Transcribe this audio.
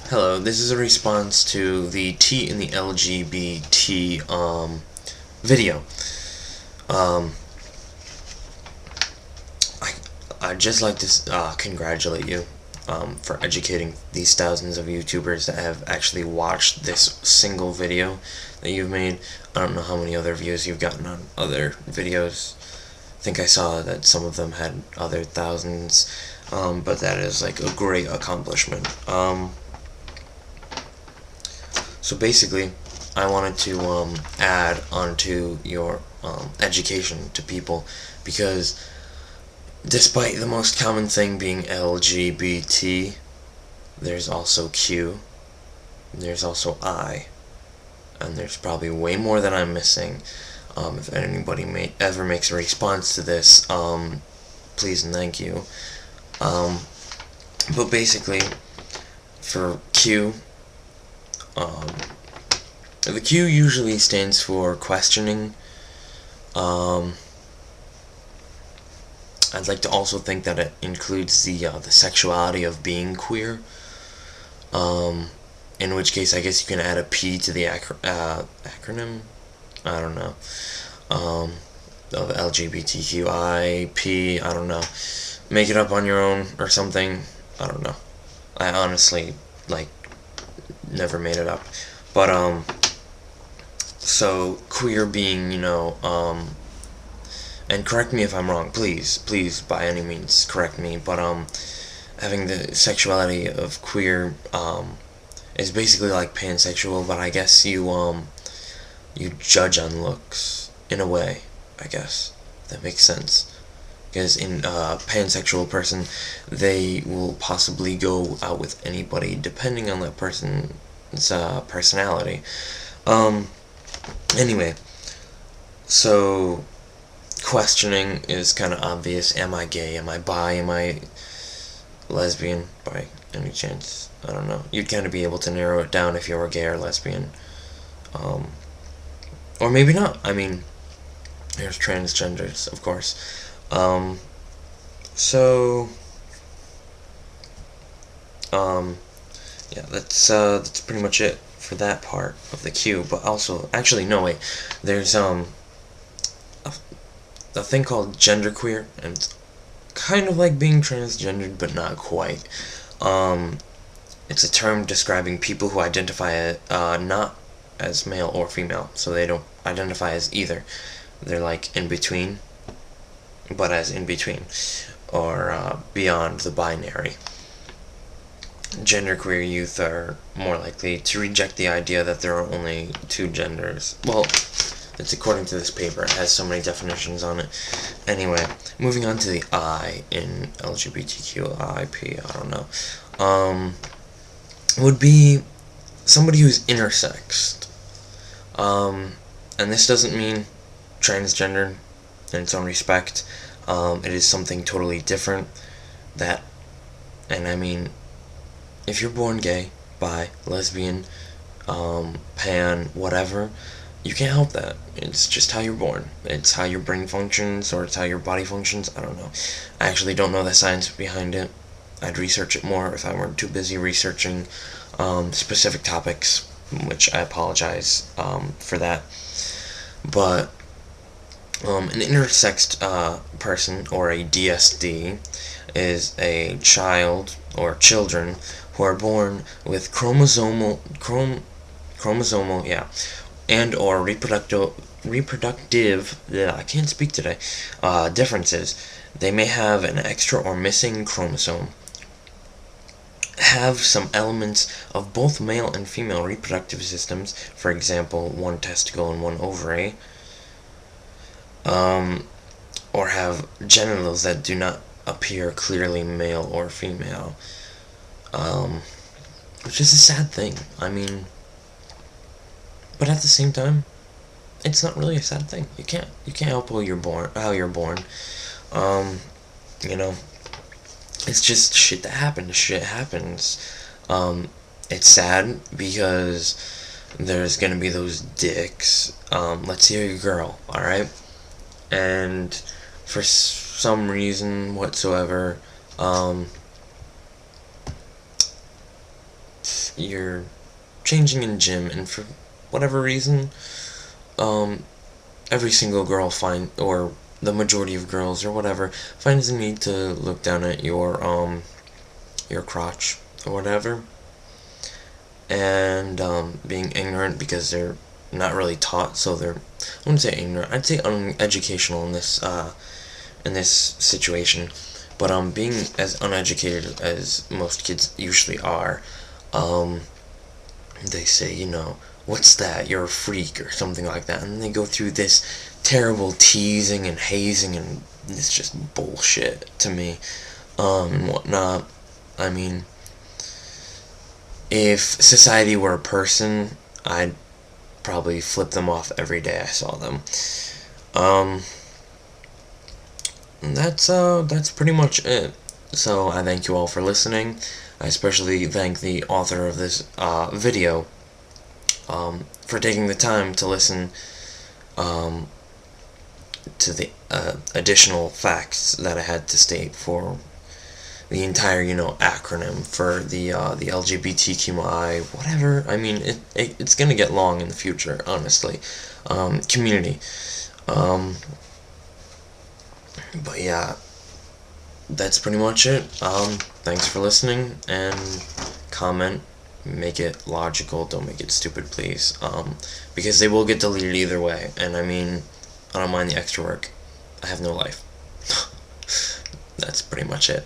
Hello, this is a response to the T in the LGBT video. Um, I, I'd just like to congratulate you for educating these thousands of YouTubers that have actually watched this single video that you've made. I don't know how many other views you've gotten on other videos. I think I saw that some of them had other thousands, but that is like a great accomplishment. So basically, I wanted to add onto your education to people, because despite the most common thing being LGBT, there's also Q, there's also I, and there's probably way more that I'm missing. If anybody ever makes a response to this, please and thank you. But basically, for Q, the Q usually stands for questioning. I'd like to also think that it includes the sexuality of being queer. In which case, I guess you can add a P to the acronym. I don't know. Of LGBTQIP. I don't know. Make it up on your own or something. I don't know. I honestly never made it up. But so queer being, and correct me if I'm wrong, please, by any means, correct me, but having the sexuality of queer is basically like pansexual, but I guess you judge on looks in a way, I guess. That makes sense. Because in a pansexual person, they will possibly go out with anybody depending on that person's personality. Anyway, so questioning is kind of obvious. Am I gay? Am I bi? Am I lesbian by any chance? I don't know. You'd kind of be able to narrow it down if you were gay or lesbian. Or maybe not. I mean, there's transgenders, of course. Yeah, that's pretty much it for that part of the queue. But also, actually, no, wait. There's a thing called genderqueer, and it's kind of like being transgendered, but not quite. It's a term describing people who identify not as male or female, so they don't identify as either. They're like in between, but as in between, or beyond the binary. Genderqueer youth are more likely to reject the idea that there are only two genders. Well, it's according to this paper. It has so many definitions on it. Anyway, moving on to the I in LGBTQIP, I don't know. Would be somebody who's intersexed. And this doesn't mean transgender in its own respect. It is something totally different. And I mean, if you're born gay, bi, lesbian, pan, whatever, you can't help that. It's just how you're born. It's how your brain functions, or it's how your body functions. I don't know. I actually don't know the science behind it. I'd research it more if I weren't too busy researching specific topics, which I apologize for that. But an intersexed person, or a DSD, is a child or children who are born with chromosomal, and or reproductive, I can't speak today, differences. They may have an extra or missing chromosome, have some elements of both male and female reproductive systems, for example, one testicle and one ovary, or have genitals that do not appear clearly male or female, which is a sad thing. I mean, but at the same time, it's not really a sad thing. You can't help how you're born. It's just shit that happens. Shit happens. It's sad because there's gonna be those dicks. Let's say you're a girl, alright? And for some reason whatsoever, you're changing in gym, and for whatever reason, um, every single girl or the majority of girls or whatever, finds the need to look down at your crotch or whatever, and being ignorant because they're not really taught, so I wouldn't say ignorant, I'd say uneducational in this situation, but being as uneducated as most kids usually are, um, they say, what's that? You're a freak or something like that, and they go through this terrible teasing and hazing, and it's just bullshit to me, and whatnot. I mean, if society were a person, I'd probably flip them off every day I saw them. Um, that's pretty much it. So I thank you all for listening. I especially thank the author of this video for taking the time to listen to the additional facts that I had to state for the entire, acronym for the LGBTQI, whatever. I mean, it's gonna get long in the future, honestly. Community. But yeah, that's pretty much it. Thanks for listening, and comment. Make it logical, don't make it stupid, please. Because they will get deleted either way, and I mean, I don't mind the extra work. I have no life. That's pretty much it.